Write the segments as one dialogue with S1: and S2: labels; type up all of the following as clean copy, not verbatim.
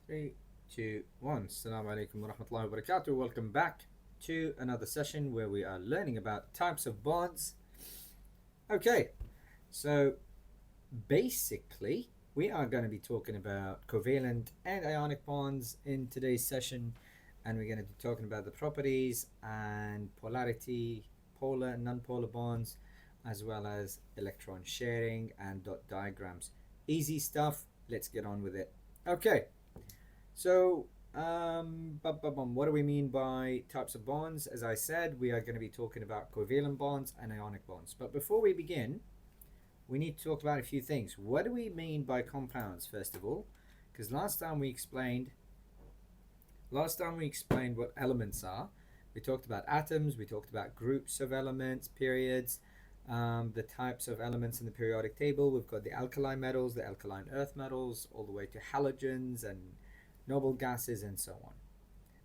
S1: Three, two, one. Assalamu alaikum wa rahmatullahi wa barakatuh. Welcome back to another session where we are learning about types of bonds. Okay, so basically, we are going to be talking about covalent and ionic bonds in today's session, and we're going to be talking about the properties and polarity, polar and non-polar bonds, as well as electron sharing and dot diagrams. Easy stuff. Let's get on with it. Okay. So, what do we mean by types of bonds? As I said, we are going to be talking about covalent bonds and ionic bonds. But before we begin, we need to talk about a few things. What do we mean by compounds, first of all? Because last time we explained what elements are. We talked about atoms, we talked about groups of elements, periods, the types of elements in the periodic table. We've got the alkali metals, the alkaline earth metals, all the way to halogens and noble gases and so on.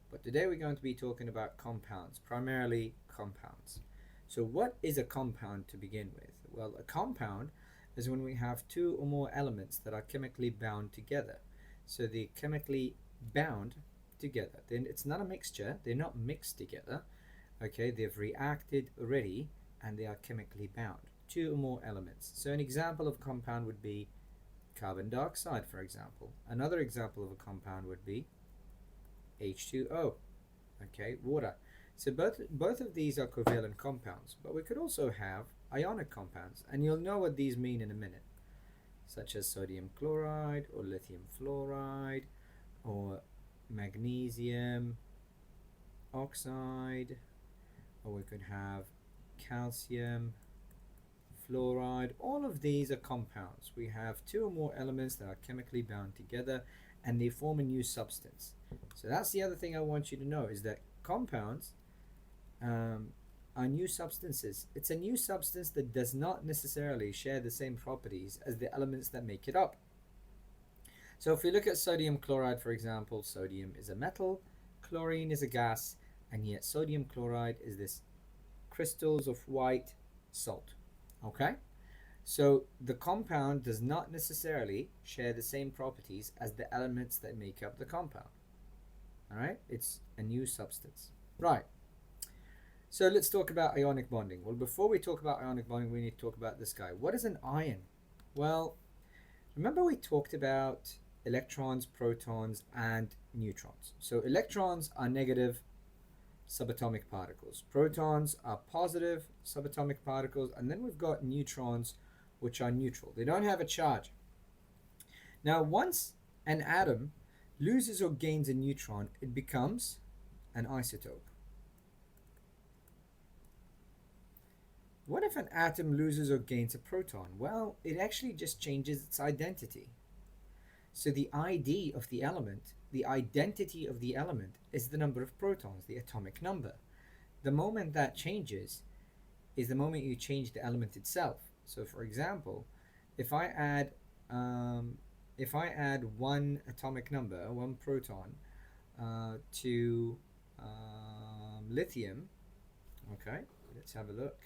S1: But today we're going to be talking about compounds, primarily compounds. So what is a compound to begin with? Well, a compound is when we have two or more elements that are chemically bound together. So they're chemically bound together. Then it's not a mixture, they're not mixed together. Okay, they've reacted already and they are chemically bound. Two or more elements. So an example of a compound would be carbon dioxide, for example. Another example of a compound would be H2O, okay, water. So both of these are covalent compounds, but we could also have ionic compounds, and you'll know what these mean in a minute, such as sodium chloride or lithium fluoride or magnesium oxide, or we could have calcium fluoride. All of these are compounds. We have two or more elements that are chemically bound together and they form a new substance. So that's the other thing I want you to know, is that compounds are new substances. It's a new substance that does not necessarily share the same properties as the elements that make it up. So if we look at sodium chloride, for example, sodium is a metal, chlorine is a gas, and yet sodium chloride is this crystals of white salt. Okay? So the compound does not necessarily share the same properties as the elements that make up the compound. Alright? It's a new substance. Right. So let's talk about ionic bonding. Well, before we talk about ionic bonding, we need to talk about this guy. What is an ion? Well, remember we talked about electrons, protons, and neutrons. So electrons are negative subatomic particles. Protons are positive subatomic particles, and then we've got neutrons, which are neutral. They don't have a charge. Now, once an atom loses or gains a neutron, it becomes an isotope. What if an atom loses or gains a proton? Well, it actually just changes its identity. So the ID of the element, the identity of the element, is the number of protons, the atomic number. The moment that changes is the moment you change the element itself. So, for example, if I add one atomic number, one proton, to lithium, okay, let's have a look.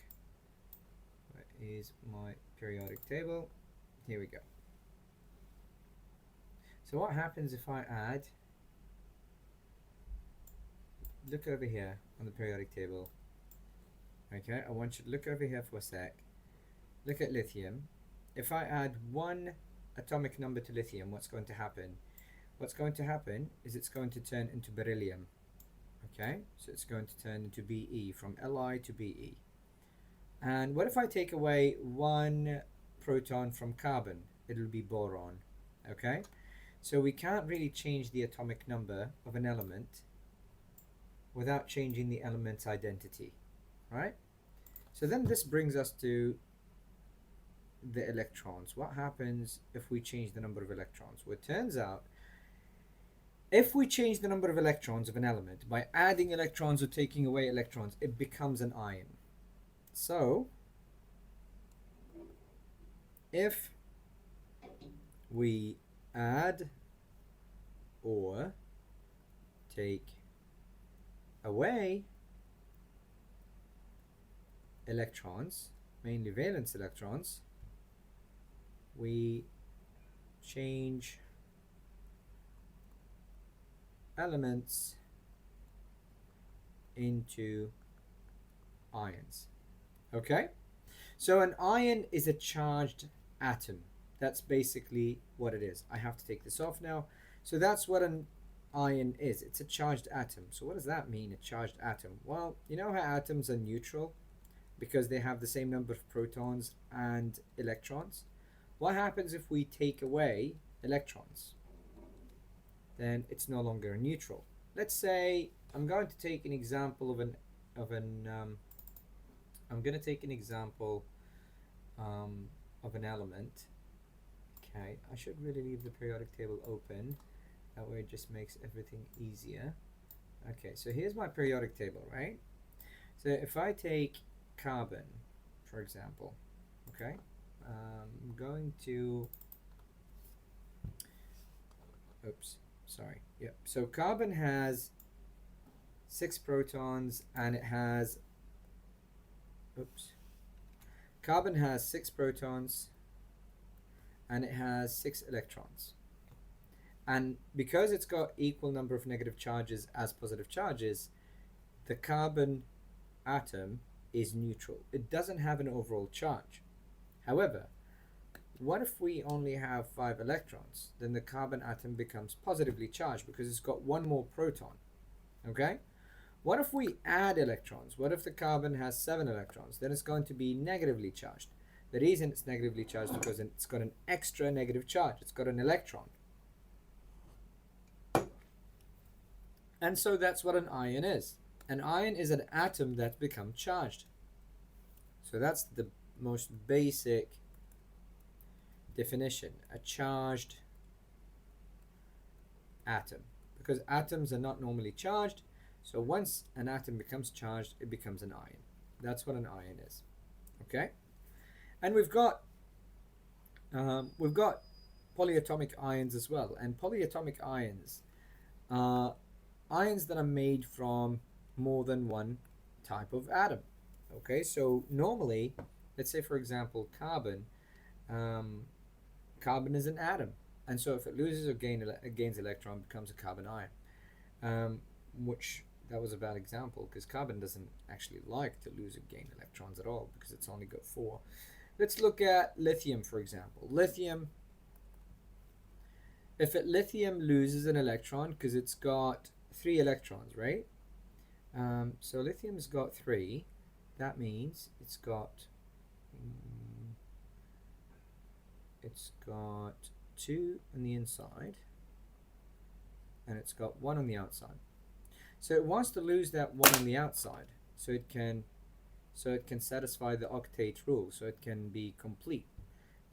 S1: Where is my periodic table? Here we go. So what happens if I add, look over here on the periodic table. Okay, I want you to look over here for a sec. Look at lithium. If I add one atomic number to lithium, what's going to happen? What's going to happen is it's going to turn into beryllium. Okay, so it's going to turn into Be, from Li to Be. And what if I take away one proton from carbon? It'll be boron. Okay, so we can't really change the atomic number of an element without changing the element's identity, right? So then this brings us to the electrons. What happens if we change the number of electrons? Well, it turns out if we change the number of electrons of an element by adding electrons or taking away electrons, it becomes an ion. So if we add or take away electrons, mainly valence electrons, we change elements into ions. Okay? So an ion is a charged atom. That's basically what it is. I have to take this off now. So that's what an ion is. It's a charged atom. So what does that mean, a charged atom? Well, you know how atoms are neutral because they have the same number of protons and electrons? What happens if we take away electrons? Then it's no longer a neutral. Let's say I'm going to take an example I'm going to take an example of an element. Okay, I should really leave the periodic table open. That way it just makes everything easier. Okay, so here's my periodic table, right? So if I take carbon, for example, okay, I'm going to, oops, sorry, yeah. So carbon has 6 protons and it has, oops, carbon has 6 protons and it has 6 electrons. And because it's got equal number of negative charges as positive charges, the carbon atom is neutral. It doesn't have an overall charge. However, what if we only have 5 electrons? Then the carbon atom becomes positively charged because it's got 1 more proton. Okay? What if we add electrons? What if the carbon has 7 electrons? Then it's going to be negatively charged. The reason it's negatively charged is because it's got an extra negative charge. It's got an electron. And so that's what an ion is. An ion is an atom that's become charged. So that's the most basic definition. A charged atom. Because atoms are not normally charged. So once an atom becomes charged, it becomes an ion. That's what an ion is. Okay? And we've got polyatomic ions as well. And polyatomic ions are ions that are made from more than one type of atom. Okay, so normally, let's say for example carbon, carbon is an atom, and so if it loses or gains electron, it becomes a carbon ion, which that was a bad example because carbon doesn't actually like to lose or gain electrons at all because it's only got 4. Let's look at lithium, for example. Lithium, if lithium loses an electron because it's got 3 electrons, right? So lithium's got 3. That means it's got 2 on the inside and it's got 1 on the outside. So it wants to lose that 1 on the outside so it can satisfy the octet rule, so it can be complete.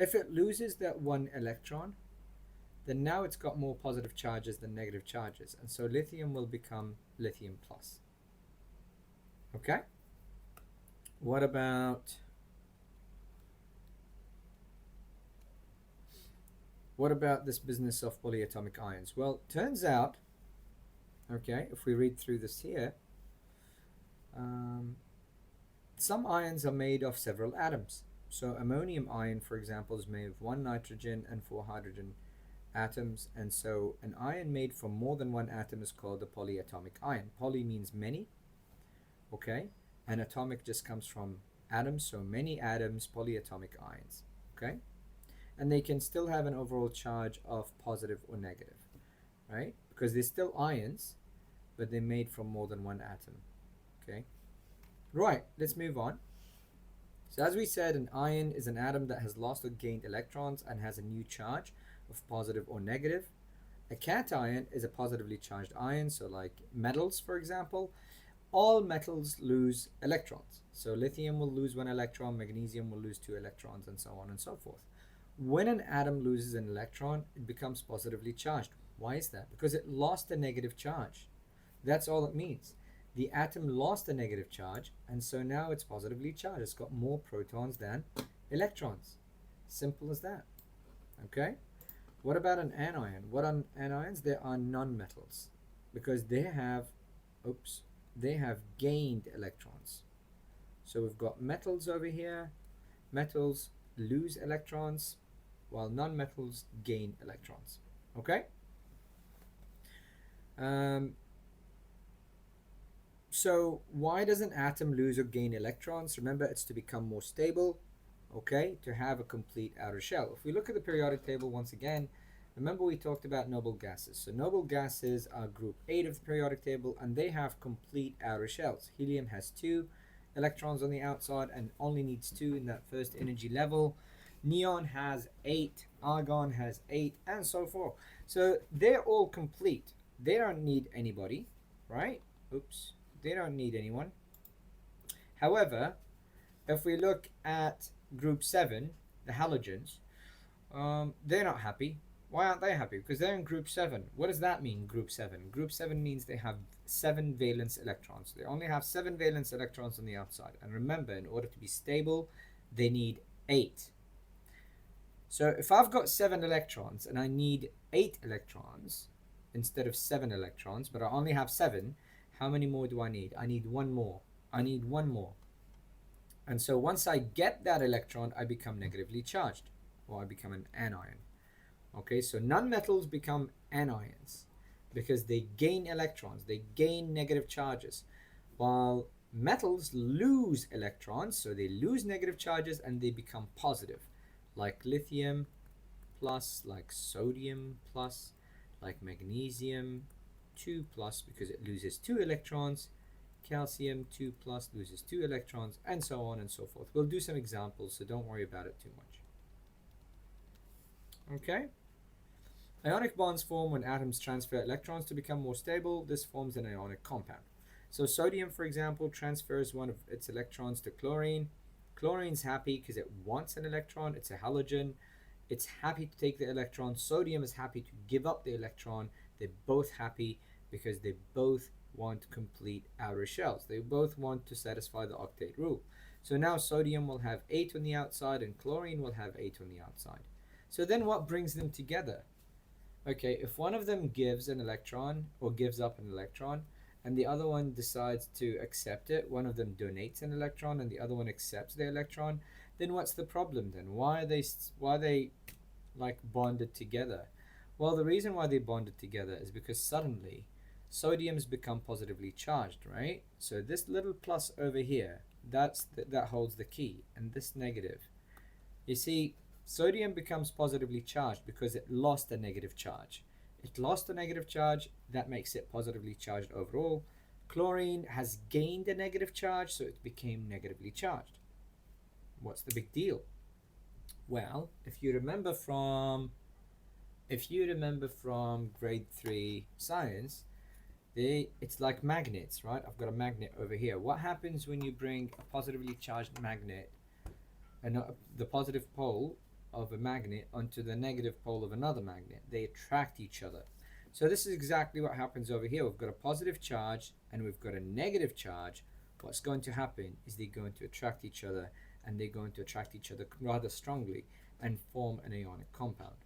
S1: If it loses that 1 electron, then now it's got more positive charges than negative charges, and so lithium will become lithium plus. Okay? What about this business of polyatomic ions? Well, turns out, okay, if we read through this here, some ions are made of several atoms. So ammonium ion, for example, is made of 1 nitrogen and 4 hydrogen atoms, and so an ion made from more than 1 atom is called a polyatomic ion. Poly means many, okay, and atomic just comes from atoms, so many atoms, polyatomic ions, okay, and they can still have an overall charge of positive or negative, right, because they're still ions, but they're made from more than 1 atom. Okay, right, let's move on. So as we said, an ion is an atom that has lost or gained electrons and has a new charge of positive or negative. A cation is a positively charged ion, so like metals, for example. All metals lose electrons. So lithium will lose 1 electron, magnesium will lose 2 electrons, and so on and so forth. When an atom loses an electron, it becomes positively charged. Why is that? Because it lost a negative charge. That's all it means. The atom lost a negative charge, and so now it's positively charged. It's got more protons than electrons. Simple as that. Okay? What about an anion? What are anions? They are non-metals because they have gained electrons. So we've got metals over here. Metals lose electrons while non-metals gain electrons. Okay? Um, so why does an atom lose or gain electrons? Remember, it's to become more stable, okay, to have a complete outer shell. If we look at the periodic table once again, remember we talked about noble gases. So noble gases are group 8 of the periodic table, and they have complete outer shells. Helium has 2 electrons on the outside and only needs 2 in that first energy level. Neon has 8, argon has 8, and so forth. So they're all complete. They don't need anybody, right? Oops. They don't need anyone. However, if we look at group 7, the halogens, they're not happy. Why aren't they happy? Because they're in group 7. What does that mean, group 7? Group 7 means they have 7 valence electrons. They only have 7 valence electrons on the outside. And remember, in order to be stable, they need 8. So if I've got 7 electrons and I need 8 electrons instead of 7 electrons, but I only have 7, how many more do I need? I need 1 more. I need 1 more. And so once I get that electron, I become negatively charged, or I become an anion. Okay, so nonmetals become anions because they gain electrons, they gain negative charges, while metals lose electrons, so they lose negative charges and they become positive, like lithium plus, like sodium plus, like magnesium 2 plus because it loses 2 electrons, calcium 2 plus loses 2 electrons, and so on and so forth. We'll do some examples, so don't worry about it too much. Okay? Ionic bonds form when atoms transfer electrons to become more stable. This forms an ionic compound. So sodium, for example, transfers one of its electrons to chlorine. Chlorine's happy because it wants an electron. It's a halogen. It's happy to take the electron. Sodium is happy to give up the electron. They're both happy because they both want complete outer shells. They both want to satisfy the octet rule. So now sodium will have 8 on the outside and chlorine will have 8 on the outside. So then what brings them together? Okay, if one of them gives an electron or gives up an electron and the other one decides to accept it, one of them donates an electron and the other one accepts the electron, then what's the problem then? Why are they like bonded together? Well, the reason why they bonded together is because suddenly sodium's become positively charged, right? So this little plus over here, that holds the key, and this negative. You see, sodium becomes positively charged because it lost a negative charge. It lost a negative charge, that makes it positively charged overall. Chlorine has gained a negative charge, so it became negatively charged. What's the big deal? Well, if you remember from grade 3 science, it's like magnets, right? I've got a magnet over here. What happens when you bring a positively charged magnet and the positive pole of a magnet onto the negative pole of another magnet? They attract each other. So this is exactly what happens over here. We've got a positive charge and we've got a negative charge. What's going to happen is they're going to attract each other, and they're going to attract each other rather strongly and form an ionic compound.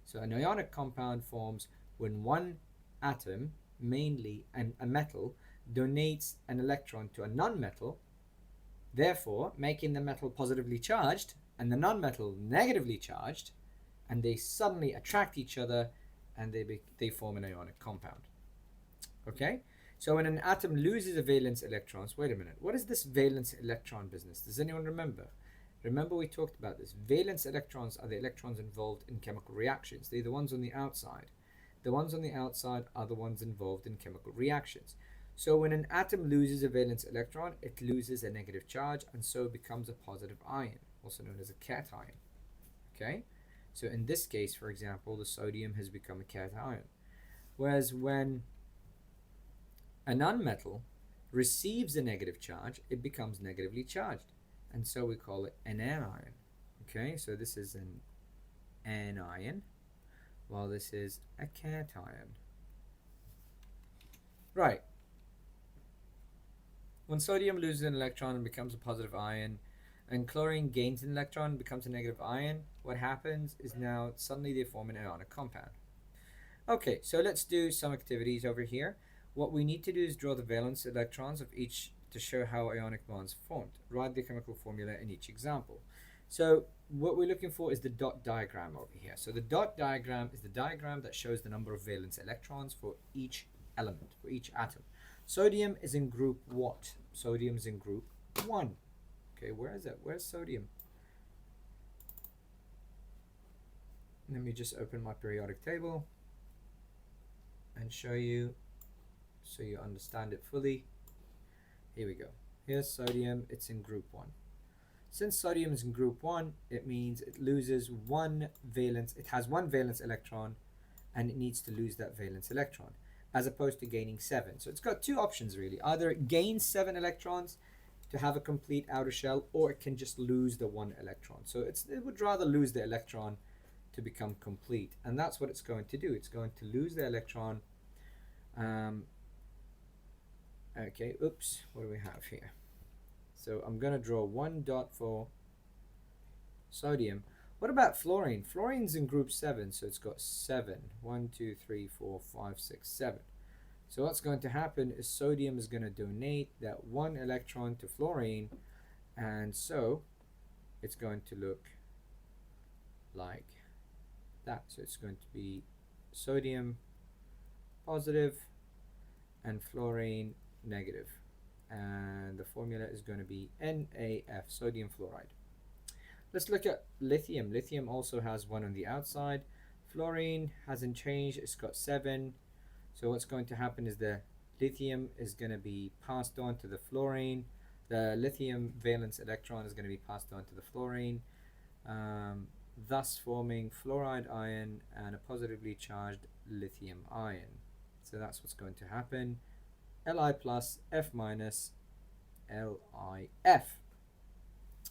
S1: So an ionic compound forms when one atom, mainly a metal, donates an electron to a non-metal, therefore making the metal positively charged and the non-metal negatively charged, and they suddenly attract each other and they form an ionic compound. Okay? So when an atom loses a valence electrons, wait a minute, what is this valence electron business? Does anyone remember? Remember we talked about this. Valence electrons are the electrons involved in chemical reactions. They're the ones on the outside. The ones on the outside are the ones involved in chemical reactions. So when an atom loses a valence electron, it loses a negative charge and so becomes a positive ion, also known as a cation. Okay? So in this case, for example, the sodium has become a cation. Whereas when a nonmetal receives a negative charge, it becomes negatively charged. And so we call it an anion. Okay, so this is an anion, while this is a cation. Right. When sodium loses an electron and becomes a positive ion, and chlorine gains an electron and becomes a negative ion, what happens is now suddenly they form an ionic compound. Okay, so let's do some activities over here. What we need to do is draw the valence electrons of each to show how ionic bonds formed. Write the chemical formula in each example. So what we're looking for is the dot diagram over here. So the dot diagram is the diagram that shows the number of valence electrons for each element, for each atom. Sodium is in group what? Sodium is in group 1. Okay, where is it? Where's sodium? Let me just open my periodic table and show you so you understand it fully. Here we go. Here's sodium. It's in group 1. Since sodium is in group 1, it means it loses one valence. It has one valence electron, and it needs to lose that valence electron, as opposed to gaining 7. So it's got two options really. Either it gains 7 electrons to have a complete outer shell, or it can just lose the 1 electron. So it would rather lose the electron to become complete, and that's what it's going to do. It's going to lose the electron. Okay, oops, what do we have here? So I'm going to draw one dot for sodium. What about fluorine? Fluorine's in group 7, so it's got 7. 1, 2, 3, 4, 5, 6, 7. So what's going to happen is sodium is going to donate that 1 electron to fluorine, and so it's going to look like that. So it's going to be sodium positive and fluorine negative. And the formula is going to be NaF, sodium fluoride. Let's look at lithium. Lithium also has 1 on the outside. Fluorine hasn't changed, it's got 7. So what's going to happen is the lithium is going to be passed on to the fluorine. The lithium valence electron is going to be passed on to the fluorine, thus forming fluoride ion and a positively charged lithium ion. So that's what's going to happen. Li plus, F minus, LiF.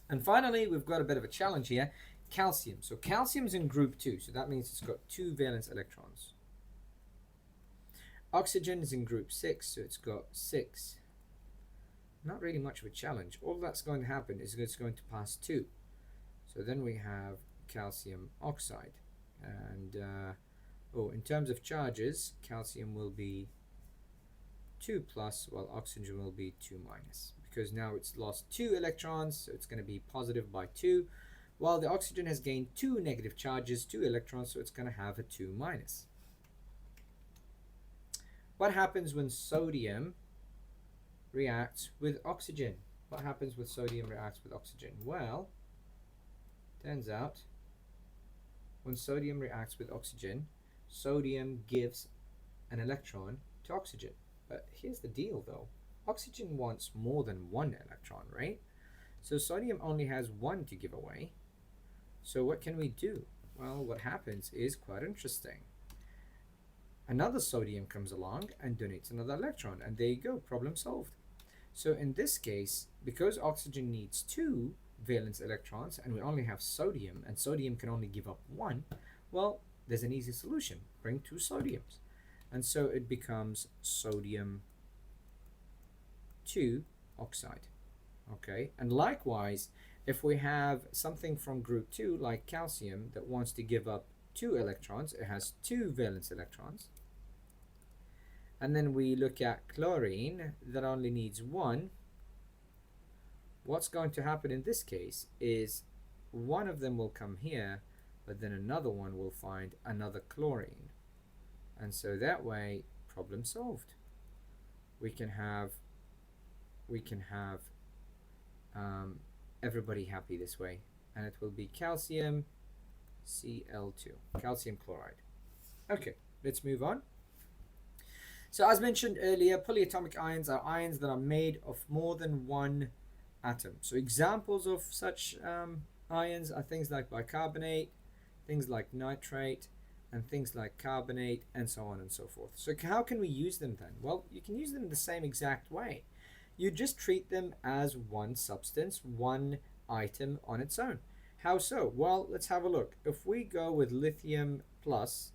S1: And finally, we've got a bit of a challenge here. Calcium. So calcium's in group 2, so that means it's got 2 valence electrons. Oxygen is in group 6, so it's got 6. Not really much of a challenge. All that's going to happen is it's going to pass 2. So then we have calcium oxide. And, in terms of charges, calcium will be 2 plus, while oxygen will be 2 minus. Because now it's lost 2 electrons, so it's going to be positive by 2, while the oxygen has gained 2 negative charges, 2 electrons, so it's going to have a 2 minus. What happens when sodium reacts with oxygen? What happens when sodium reacts with oxygen? Well, turns out when sodium reacts with oxygen, sodium gives an electron to oxygen. But here's the deal though. Oxygen wants more than 1 electron, right? So sodium only has 1 to give away. So what can we do? Well, what happens is quite interesting. Another sodium comes along and donates another electron, and there you go, problem solved. So in this case, because oxygen needs 2 valence electrons and we only have sodium, and sodium can only give up 1, well, there's an easy solution. Bring 2 sodiums. And so it becomes sodium 2 oxide. Okay, and likewise, if we have something from group 2 like calcium that wants to give up 2 electrons, it has 2 valence electrons. And then we look at chlorine that only needs 1. What's going to happen in this case is one of them will come here, but then another one will find another chlorine. And so that way, problem solved. We can have everybody happy this way, and it will be calcium Cl2, calcium chloride. Okay, let's move on. So as mentioned earlier, polyatomic ions are ions that are made of more than 1 atom. So examples of such ions are things like bicarbonate, things like nitrate, and things like carbonate, and so on and so forth. So how can we use them then? Well, you can use them the same exact way. You just treat them as one substance, one item on its own. How so? Well, let's have a look. If we go with lithium plus,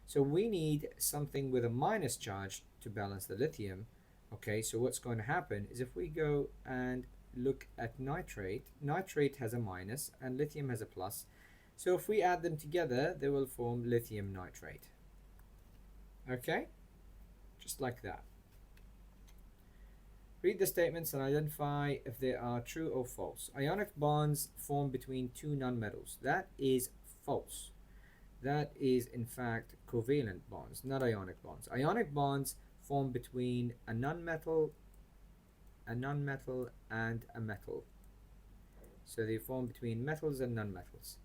S1: so we need something with a minus charge to balance the lithium. Okay, so what's going to happen is if we go and look at nitrate, nitrate has a minus and lithium has a plus. So if we add them together, they will form lithium nitrate. Okay? Just like that. Read the statements and identify if they are true or false. Ionic bonds form between 2 nonmetals. That is false. That is in fact covalent bonds, not ionic bonds. Ionic bonds form between a nonmetal, and a metal. So they form between metals and nonmetals.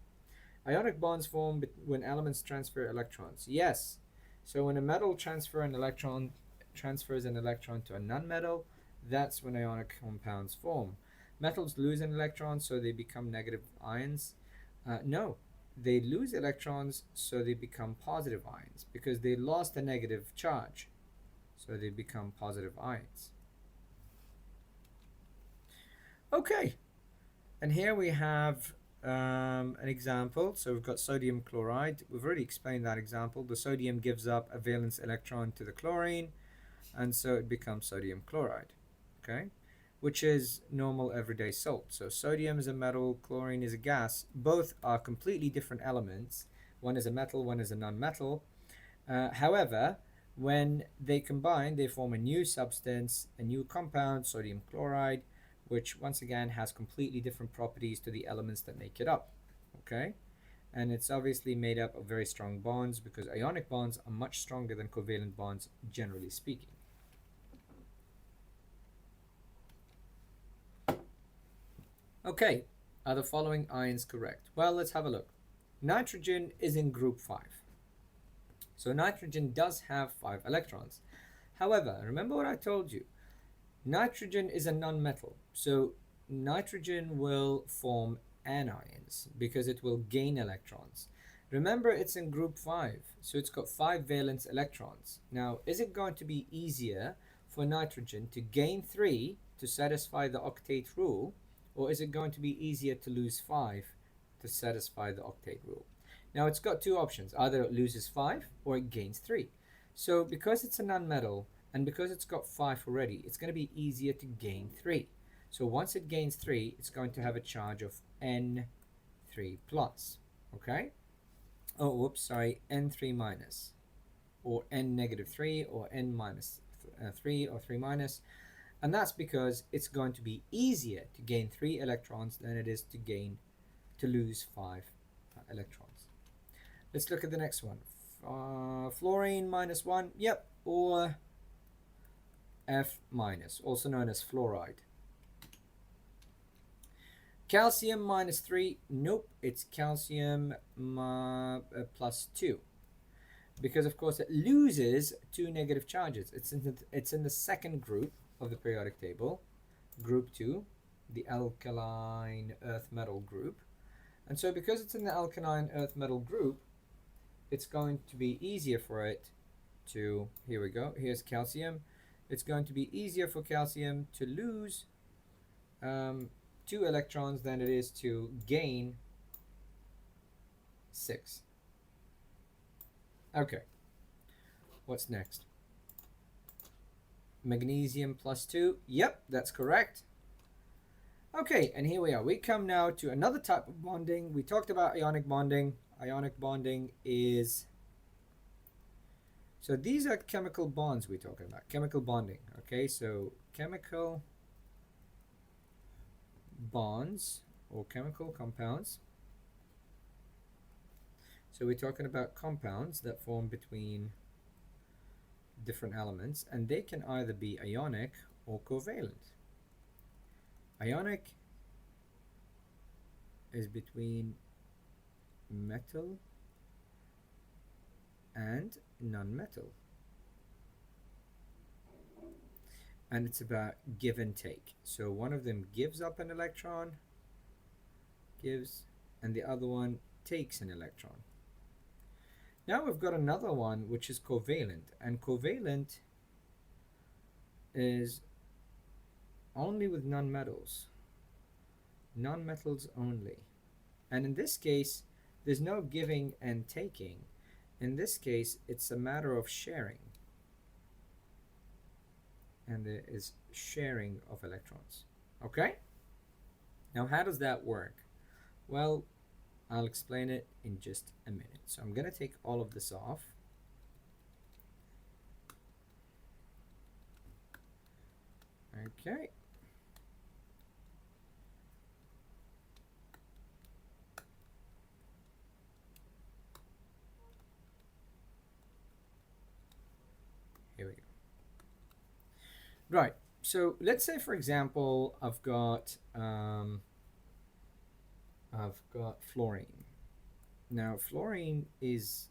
S1: Ionic bonds form when elements transfer electrons. Yes. So when a metal transfers an electron to a nonmetal, that's when ionic compounds form. Metals lose an electron, so they become negative ions. No, they lose electrons, so they become positive ions because they lost a negative charge, so they become positive ions. Okay, and here we have an example. So we've got sodium chloride. We've already explained that example. The sodium gives up a valence electron to the chlorine, and so it becomes sodium chloride, okay, which is normal everyday salt. So sodium is a metal, chlorine is a gas. Both are completely different elements. One is a metal, one is a non-metal. However, when they combine, they form a new substance, a new compound, sodium chloride, which once again has completely different properties to the elements that make it up, okay? And it's obviously made up of very strong bonds because ionic bonds are much stronger than covalent bonds, generally speaking. Okay, are the following ions correct? Well, let's have a look. Nitrogen is in group 5. So nitrogen does have 5 electrons. However, remember what I told you. Nitrogen is a nonmetal, so nitrogen will form anions because it will gain electrons. Remember, it's in group 5, so it's got 5 valence electrons. Now, is it going to be easier for nitrogen to gain 3 to satisfy the octet rule, or is it going to be easier to lose 5 to satisfy the octet rule? Now, it's got two options. Either it loses 5 or it gains 3. So because it's a nonmetal, and because it's got 5 already, it's going to be easier to gain 3. So once it gains 3, it's going to have a charge of N3+. Okay? Oh, whoops, sorry, N3-, or N-3, or N-3, or 3-. And that's because it's going to be easier to gain 3 electrons than it is to lose 5 electrons. Let's look at the next one. Fluorine -1, yep, or F-, also known as fluoride. Calcium -3, nope, it's calcium +2. Because of course it loses 2 negative charges. It's in the second group of the periodic table, group 2, the alkaline earth metal group. And so because it's in the alkaline earth metal group, it's going to be easier for it to, here we go, here's calcium. It's going to be easier for calcium to lose 2 electrons than it is to gain 6. Okay, what's next? Magnesium +2, yep, that's correct. Okay, and here we are. We come now to another type of bonding. We talked about ionic bonding. Ionic bonding is, so these are chemical bonds we're talking about, chemical bonding. Okay, so chemical bonds or chemical compounds. So we're talking about compounds that form between different elements, and they can either be ionic or covalent. Ionic is between metal and non-metal, and it's about give and take. So one of them gives up an electron, and the other one takes an electron. Now we've got another one which is covalent, and covalent is only with non-metals only. And in this case, there's no giving and taking. In this case, it's a matter of sharing. And there is sharing of electrons. Okay? Now, how does that work? Well, I'll explain it in just a minute. So I'm going to take all of this off. Okay. Here we go. Right. So let's say, for example, I've got fluorine. Now, fluorine is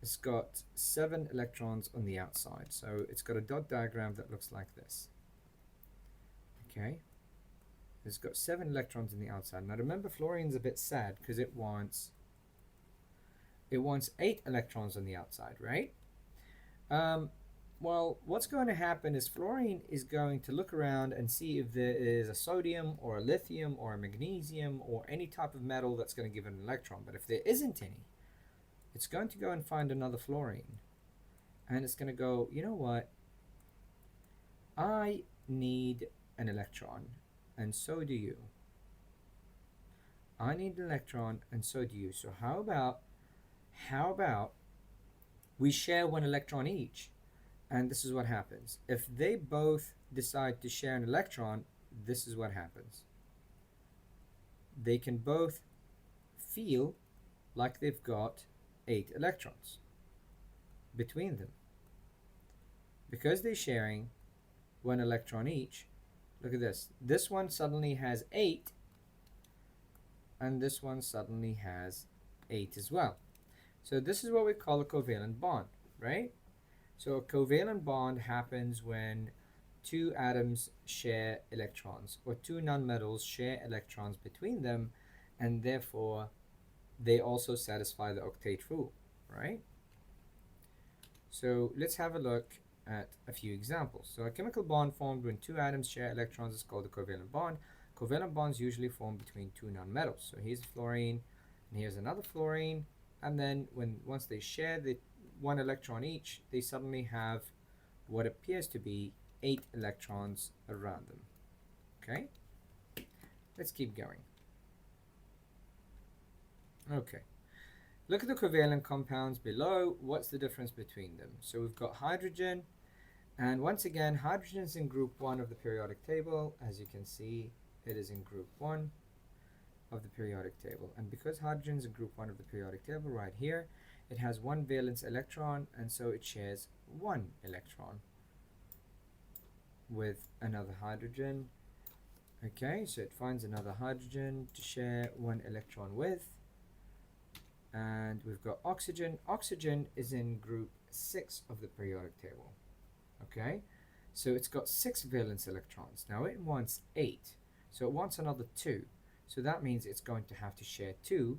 S1: it's got 7 electrons on the outside, so it's got a dot diagram that looks like this. Okay, it's got 7 electrons on the outside. Now, remember, fluorine's a bit sad because it wants 8 electrons on the outside, right? Um, well, what's going to happen is fluorine is going to look around and see if there is a sodium or a lithium or a magnesium or any type of metal that's going to give it an electron. But if there isn't any, it's going to go and find another fluorine. And it's going to go, you know what? I need an electron, and so do you. I need an electron, and so do you. So how about we share 1 electron each? And this is what happens. If they both decide to share an electron, this is what happens. They can both feel like they've got 8 electrons between them. Because they're sharing 1 electron each, look at this. This one suddenly has 8, and this one suddenly has 8 as well. So this is what we call a covalent bond, right? So a covalent bond happens when two atoms share electrons, or two nonmetals share electrons between them, and therefore they also satisfy the octet rule, right? So let's have a look at a few examples. So a chemical bond formed when two atoms share electrons is called a covalent bond. Covalent bonds usually form between two nonmetals. So here's fluorine, and here's another fluorine, and then once they share the 1 electron each, they suddenly have what appears to be 8 electrons around them. Okay, let's keep going. Okay, look at the covalent compounds below. What's the difference between them? So we've got hydrogen, and once again, hydrogen is in group 1 of the periodic table. As you can see, it is in group 1 of the periodic table. And because hydrogen is in group 1 of the periodic table right here, it has 1 valence electron, and so it shares 1 electron with another hydrogen. Okay, so it finds another hydrogen to share 1 electron with. And we've got oxygen. Oxygen is in group 6 of the periodic table. Okay, so it's got 6 valence electrons. Now it wants 8, so it wants another 2. So that means it's going to have to share 2,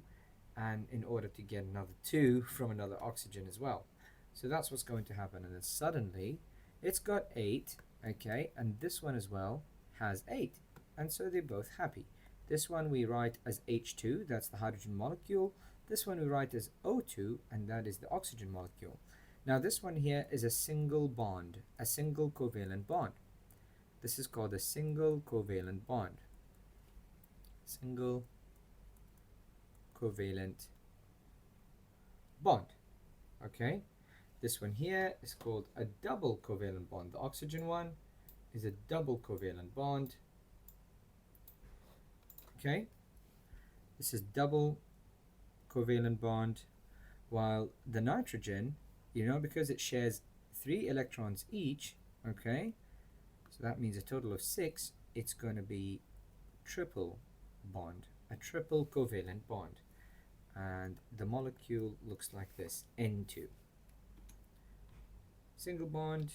S1: and in order to get another 2 from another oxygen as well. So that's what's going to happen, and then suddenly it's got 8, okay, and this one as well has 8, and so they're both happy. This one we write as H2, that's the hydrogen molecule. This one we write as O2, and that is the oxygen molecule. Now this one here is a single bond, a single covalent bond. This is called a single covalent bond. Single covalent bond. Okay, this one here is called a double covalent bond. The oxygen one is a double covalent bond. Okay, this is double covalent bond, while the nitrogen, because it shares 3 electrons each, okay, so that means a total of 6, it's going to be triple bond, a triple covalent bond. And the molecule looks like this, N2. Single bond,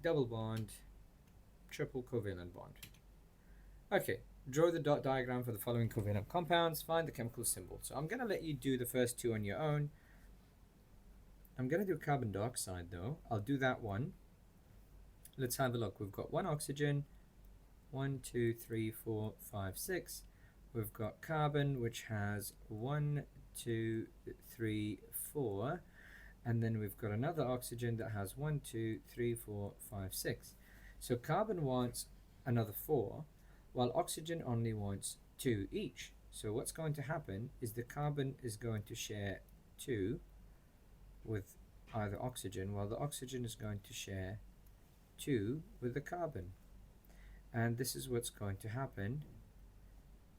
S1: double bond, triple covalent bond. Okay, draw the dot diagram for the following covalent compounds. Find the chemical symbol. So I'm going to let you do the first 2 on your own. I'm going to do carbon dioxide though. I'll do that one. Let's have a look. We've got 1 oxygen, 1, 2, 3, 4, 5, 6. We've got carbon, which has 1, 2, 3, 4, and then we've got another oxygen that has 1, 2, 3, 4, 5, 6. So carbon wants another 4, while oxygen only wants 2 each. So what's going to happen is the carbon is going to share 2 with either oxygen, while the oxygen is going to share 2 with the carbon. And this is what's going to happen,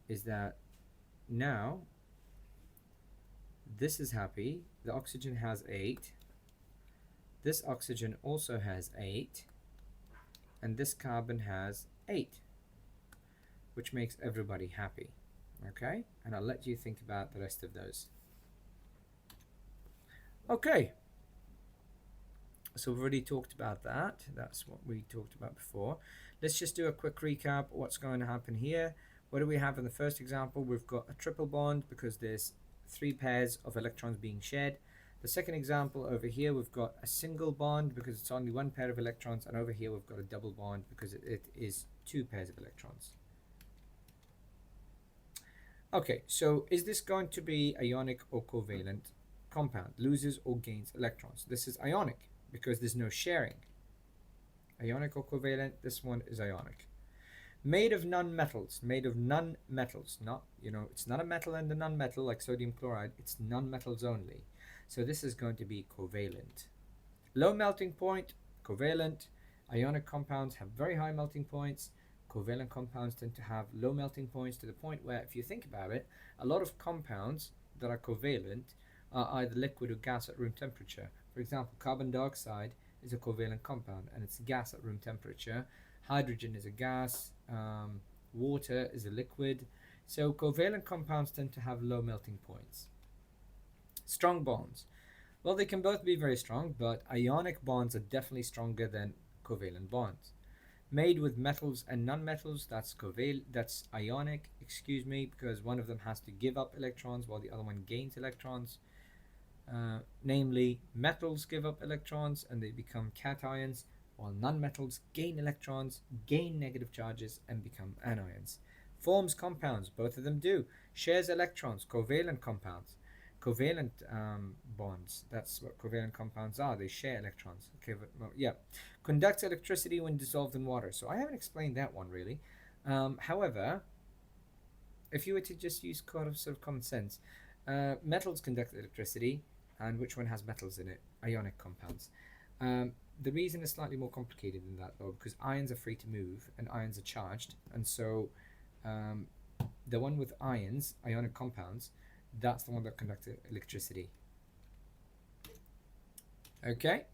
S1: is that now this is happy, the oxygen has 8, this oxygen also has 8, and this carbon has 8, which makes everybody happy. Okay, and I'll let you think about the rest of those. Okay, so we've already talked about that. That's what we talked about before. Let's just do a quick recap of what's going to happen here. What do we have in the first example? We've got a triple bond because there's 3 pairs of electrons being shared. The second example over here, we've got a single bond because it's only 1 pair of electrons, and over here we've got a double bond because it is 2 pairs of electrons. Okay, so is this going to be ionic or covalent compound? Loses or gains electrons? This is ionic because there's no sharing. Ionic or covalent? This one is ionic. Made of non-metals. Made of non-metals. Not, it's not a metal and a non-metal like sodium chloride. It's non-metals only. So this is going to be covalent. Low melting point, covalent. Ionic compounds have very high melting points. Covalent compounds tend to have low melting points to the point where, if you think about it, a lot of compounds that are covalent are either liquid or gas at room temperature. For example, carbon dioxide is a covalent compound and it's gas at room temperature. Hydrogen is a gas. Water is a liquid. So covalent compounds tend to have low melting points. Strong bonds. Well, they can both be very strong, but ionic bonds are definitely stronger than covalent bonds. Made with metals and non-metals, that's ionic, because one of them has to give up electrons while the other one gains electrons. Namely, metals give up electrons and they become cations, while non-metals gain electrons, gain negative charges, and become anions. Forms compounds, both of them do. Shares electrons, covalent compounds. Covalent bonds, that's what covalent compounds are. They share electrons. Okay, but, well, yeah. Conducts electricity when dissolved in water. So I haven't explained that one really. However, if you were to just use sort of common sense, metals conduct electricity, and which one has metals in it? Ionic compounds. The reason is slightly more complicated than that though, because ions are free to move and ions are charged, and so the one with ions, ionic compounds, that's the one that conducts electricity. Okay,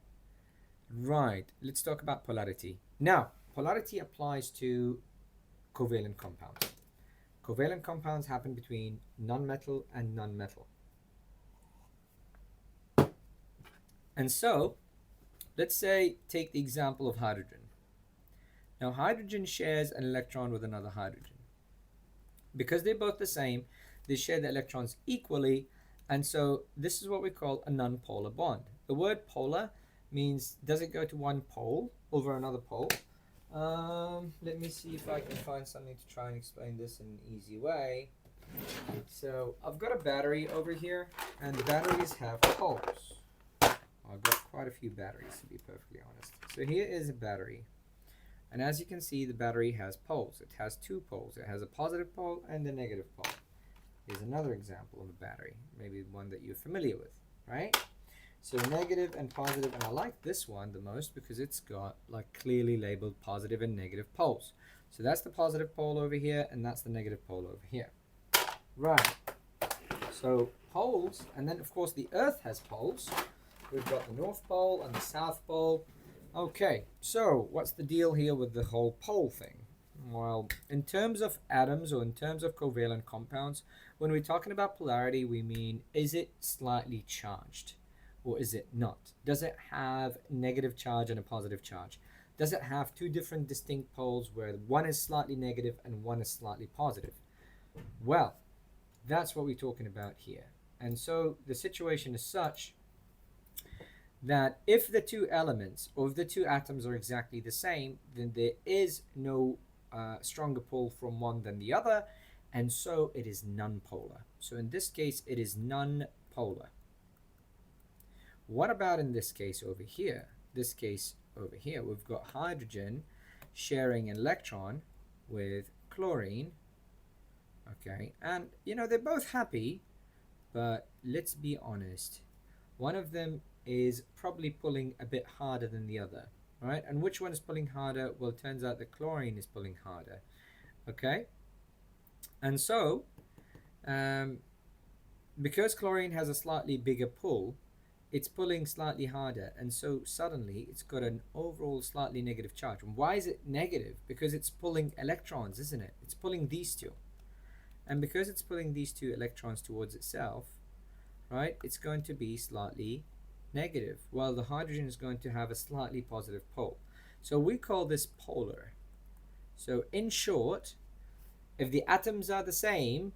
S1: right, let's talk about polarity. Now, polarity applies to covalent compounds. Covalent compounds happen between non-metal and non-metal. And so, let's say, take the example of hydrogen. Now, hydrogen shares an electron with another hydrogen. Because they're both the same, they share the electrons equally, and so this is what we call a non-polar bond. The word polar means, does it go to one pole over another pole? Let me see if I can find something to try and explain this in an easy way. So I've got a battery over here, and the batteries have poles. I've got quite a few batteries, to be perfectly honest. So here is a battery, and as you can see, the battery has poles. It has 2 poles. It has a positive pole and a negative pole. Here's another example of a battery, maybe one that you're familiar with, right? So negative and positive, and I like this one the most because it's got like clearly labeled positive and negative poles. So that's the positive pole over here, and that's the negative pole over here. Right, so poles, and then of course the Earth has poles. We've got the North Pole and the South Pole. Okay, so what's the deal here with the whole pole thing? Well, in terms of atoms or in terms of covalent compounds, when we're talking about polarity, we mean, is it slightly charged or is it not? Does it have negative charge and a positive charge? Does it have 2 different distinct poles where one is slightly negative and one is slightly positive? Well, that's what we're talking about here. And so the situation is such that if the 2 elements or if the 2 atoms are exactly the same, then there is no stronger pull from one than the other, and so it is non-polar. So in this case, it is non-polar. What about in this case over here? This case over here, we've got hydrogen sharing an electron with chlorine. Okay, and they're both happy, but let's be honest. One of them is probably pulling a bit harder than the other. Right, and which one is pulling harder? Well, it turns out the chlorine is pulling harder. Okay, and so because chlorine has a slightly bigger pull, it's pulling slightly harder, and so suddenly it's got an overall slightly negative charge. And why is it negative? Because it's pulling electrons, isn't it? It's pulling these two. And because it's pulling these two electrons towards itself, right, it's going to be slightly negative, while the hydrogen is going to have a slightly positive pole. So we call this polar. So in short, if the atoms are the same,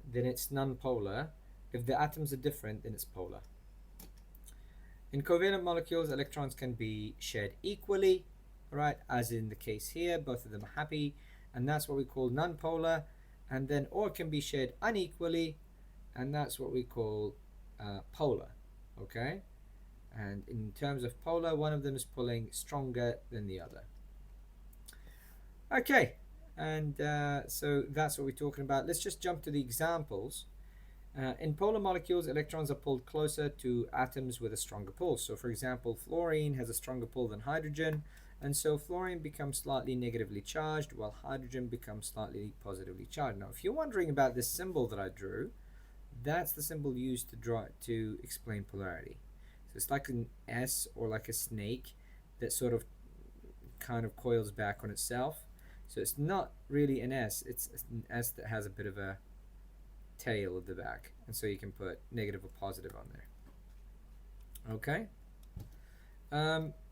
S1: then it's nonpolar. If the atoms are different, then it's polar. In covalent molecules, electrons can be shared equally, right, as in the case here, both of them are happy, and that's what we call nonpolar. And then, or it can be shared unequally, and that's what we call polar, okay? And in terms of polar, one of them is pulling stronger than the other. Okay, and so that's what we're talking about. Let's just jump to the examples. In polar molecules, electrons are pulled closer to atoms with a stronger pull. So for example, fluorine has a stronger pull than hydrogen, and so fluorine becomes slightly negatively charged while hydrogen becomes slightly positively charged. Now if you're wondering about this symbol that I drew, that's the symbol used to explain polarity. So it's like an S, or like a snake that sort of kind of coils back on itself. So it's not really an S, it's an S that has a bit of a tail at the back, and so you can put negative or positive on there. Okay,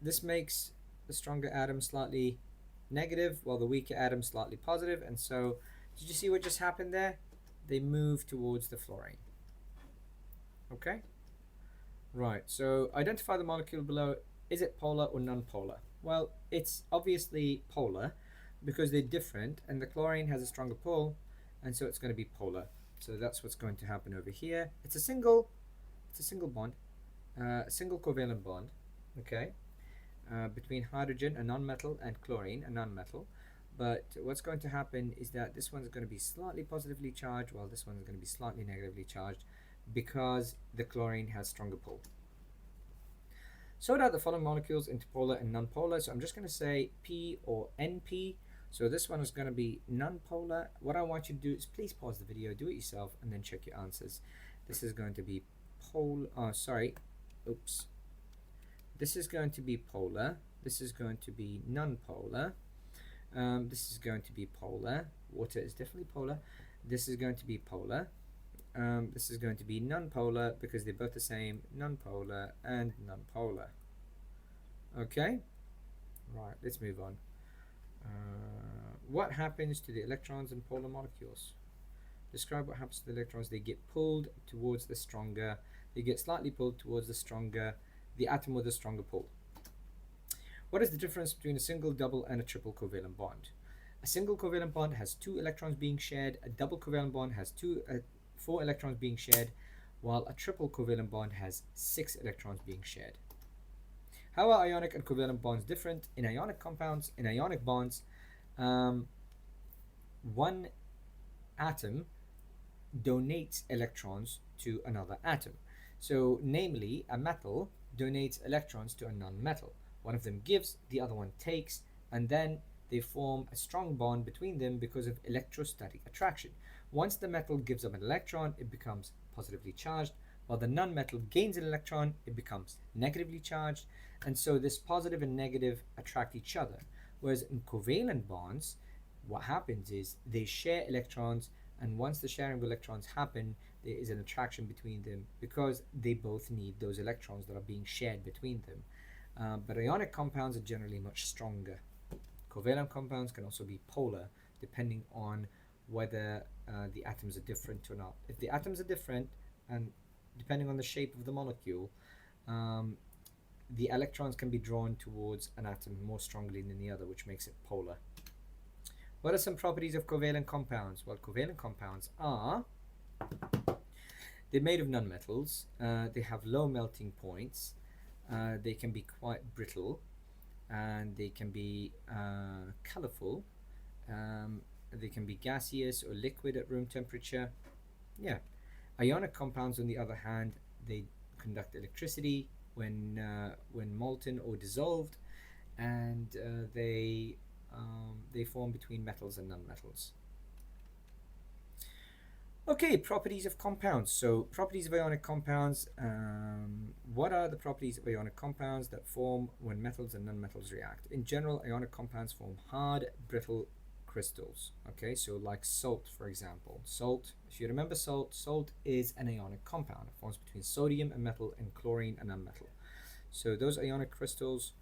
S1: this makes the stronger atom slightly negative while the weaker atom slightly positive. And so did you see what just happened there? They move towards the fluorine. Okay, right, so identify the molecule below. Is it polar or non-polar? Well, it's obviously polar because they're different, and the chlorine has a stronger pull, and so it's going to be polar. So that's what's going to happen over here. It's a single bond, a single covalent bond, okay, between hydrogen, a nonmetal, and chlorine, a nonmetal. But what's going to happen is that this one's going to be slightly positively charged, while this one's going to be slightly negatively charged, because the chlorine has stronger pull. Sort out the following molecules into polar and nonpolar. So I'm just going to say P or NP. So this one is going to be nonpolar. What I want you to do is please pause the video, do it yourself, and then check your answers. This is going to be This is going to be polar. This is going to be nonpolar. This is going to be polar. Water is definitely polar. This is going to be polar. This is going to be nonpolar because they're both the same. Nonpolar and nonpolar. Okay? Right, let's move on. What happens to the electrons in polar molecules? Describe what happens to the electrons. They get pulled towards the stronger. They get slightly pulled towards the atom with a stronger pull. What is the difference between a single, double, and a triple covalent bond? A single covalent bond has 2 electrons being shared. A double covalent bond has 4 electrons being shared, while a triple covalent bond has 6 electrons being shared. How are ionic and covalent bonds different? In ionic compounds, in ionic bonds, one atom donates electrons to another atom. So namely, a metal donates electrons to a non-metal. One of them gives, the other one takes, and then they form a strong bond between them because of electrostatic attraction. Once the metal gives up an electron, it becomes positively charged, while the non-metal gains an electron, it becomes negatively charged, and so this positive and negative attract each other. Whereas in covalent bonds, what happens is they share electrons, and once the sharing of electrons happen, there is an attraction between them because they both need those electrons that are being shared between them. But ionic compounds are generally much stronger. Covalent compounds can also be polar depending on whether the atoms are different or not. If the atoms are different, and depending on the shape of the molecule, the electrons can be drawn towards an atom more strongly than the other, which makes it polar. What are some properties of covalent compounds? Well, covalent compounds are, they're made of nonmetals, they have low melting points, they can be quite brittle, and they can be colorful, they can be gaseous or liquid at room temperature. Yeah. Ionic compounds, on the other hand, they conduct electricity when molten or dissolved, and they form between metals and nonmetals. Okay, properties of compounds. So, properties of ionic compounds. What are the properties of ionic compounds that form when metals and nonmetals react? In general, ionic compounds form hard, brittle crystals. Okay, so like salt, for example. Salt, if you remember salt, salt is an ionic compound. It forms between sodium, a metal, and chlorine, a nonmetal. So, those ionic crystals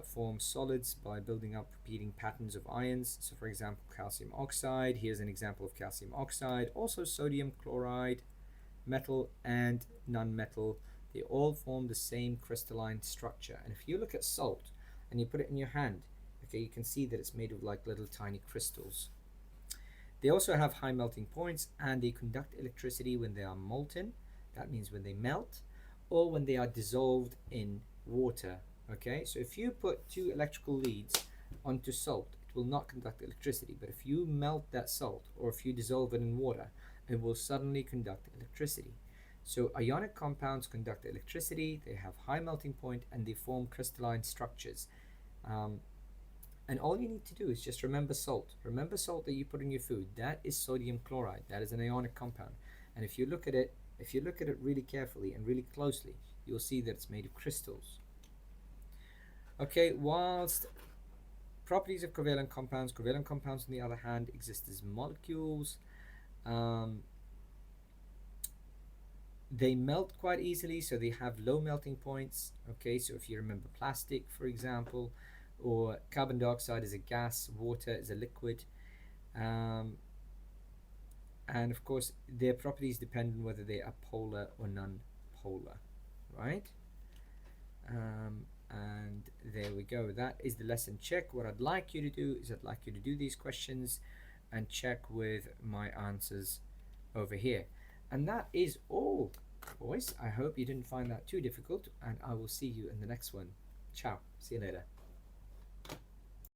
S1: form solids by building up repeating patterns of ions. So, for example, calcium oxide. Here's an example of calcium oxide. Also, sodium chloride, metal, and nonmetal. They all form the same crystalline structure. And if you look at salt and you put it in your hand, okay, you can see that it's made of like little tiny crystals. They also have high melting points and they conduct electricity when they are molten. That means when they melt or when they are dissolved in water. Okay, so if you put two electrical leads onto salt, it will not conduct electricity. But if you melt that salt or if you dissolve it in water, it will suddenly conduct electricity. So ionic compounds conduct electricity, they have high melting point, and they form crystalline structures. Um, and all you need to do is just remember salt. Remember salt that you put in your food. That is sodium chloride. That is an ionic compound. And if you look at it, really carefully and really closely, you'll see that it's made of crystals. Okay, whilst properties of covalent compounds on the other hand exist as molecules. They melt quite easily, so they have low melting points. Okay, so if you remember plastic, for example, or carbon dioxide is a gas, water is a liquid. And of course, their properties depend on whether they are polar or non-polar, right? And there we go. That is the lesson check. What I'd like you to do is I'd like you to do these questions and check with my answers over here. And that is all, boys. I hope you didn't find that too difficult, and I will see you in the next one. Ciao. See you later.